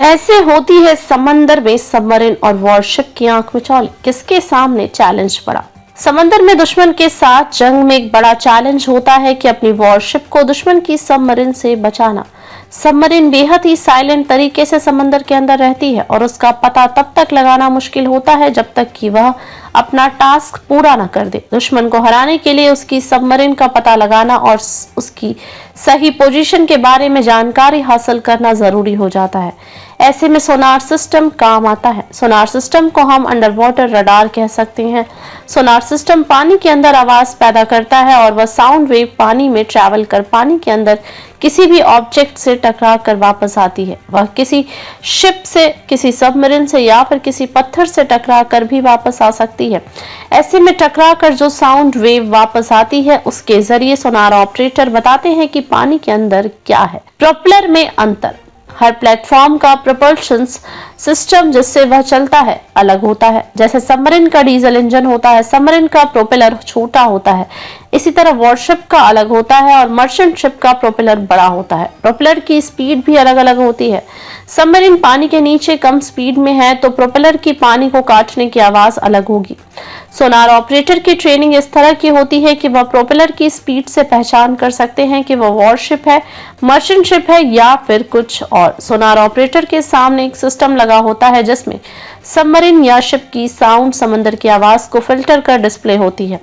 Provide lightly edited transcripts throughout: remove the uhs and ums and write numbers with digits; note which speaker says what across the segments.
Speaker 1: ऐसे होती है समंदर में सबमरीन और वॉरशिप की आंख मिचौली। किसके सामने चैलेंज पड़ा? समंदर में दुश्मन के साथ जंग में एक बड़ा चैलेंज होता है कि अपनी वॉरशिप को दुश्मन की सबमरीन से बचाना। सबमरीन बेहद ही साइलेंट तरीके से समंदर के अंदर रहती है और उसका पता तब तक लगाना मुश्किल होता है जब तक कि वह अपना टास्क पूरा न कर दे। दुश्मन को हराने के लिए उसकी सबमरीन का पता लगाना और उसकी सही पोजीशन के बारे में जानकारी हासिल करना जरूरी हो जाता है। ऐसे में सोनार सिस्टम काम आता है। सोनार सिस्टम को हम अंडर वाटर रडार कह सकते हैं। सोनार सिस्टम पानी के अंदर आवाज पैदा करता है और वह साउंड वेव पानी में ट्रैवल कर पानी के अंदर किसी भी ऑब्जेक्ट से टकरा कर वापस आती है। वह किसी शिप से, किसी सबमरीन से या फिर किसी पत्थर से टकरा कर भी वापस आ सकती है। ऐसे में टकरा कर जो साउंड वेव वापस आती है उसके जरिए सोनार ऑपरेटर बताते हैं कि पानी के अंदर क्या है। प्रोपेलर में अंतर। हर प्लेटफॉर्म का प्रपल्शन सिस्टम जिससे वह चलता है अलग होता है। जैसे सबमरीन का डीजल इंजन होता है, सबमरीन का प्रोपेलर छोटा होता है, इसी तरह वॉरशिप का अलग होता है और मर्चेंट शिप का प्रोपेलर बड़ा होता है। प्रोपेलर की स्पीड भी अलग अलग होती है। सबमरीन पानी के नीचे कम स्पीड में है तो प्रोपेलर की पानी को काटने की आवाज अलग होगी। सोनार ऑपरेटर की ट्रेनिंग इस तरह की होती है कि वह प्रोपेलर की स्पीड से पहचान कर सकते हैं कि वह वॉरशिप है, मर्चेंट शिप है या फिर कुछ और। सोनार ऑपरेटर के सामने एक सिस्टम लगा होता है जिसमें सबमरीन या शिप की साउंड, समंदर की आवाज को फिल्टर कर डिस्प्ले होती है।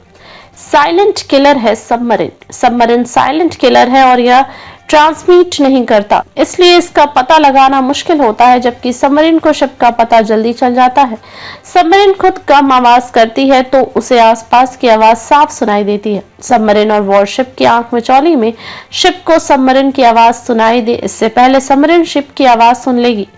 Speaker 1: साइलेंट किलर है सबमरीन। सबमरीन साइलेंट किलर है और यह ट्रांसमिट नहीं करता, इसलिए इसका पता लगाना मुश्किल होता है, जबकि सबमरीन को शिप का पता जल्दी चल जाता है। सबमरीन खुद कम आवाज करती है तो उसे आसपास की आवाज साफ सुनाई देती है। सबमरीन और वॉरशिप की आंख मिचौली में शिप को सबमरीन की आवाज सुनाई दे इससे पहले सबमरीन शिप की आवाज सुन लेगी।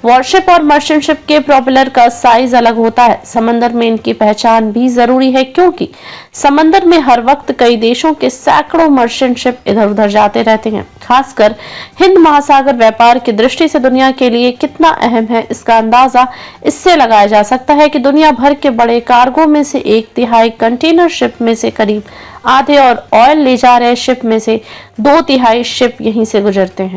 Speaker 1: वॉरशिप और मर्चेंट शिप के प्रोपेलर का साइज अलग होता है। समंदर में इनकी पहचान भी जरूरी है क्योंकि समंदर में हर वक्त कई देशों के सैकड़ों मर्चेंट शिप इधर उधर जाते रहते हैं। खासकर हिंद महासागर व्यापार की दृष्टि से दुनिया के लिए कितना अहम है इसका अंदाजा इससे लगाया जा सकता है कि दुनिया भर के बड़े कार्गो में से 1/3 कंटेनर शिप में से करीब आधे और ऑयल ले जा रहे शिप में से 2/3 शिप यहीं से गुजरते हैं।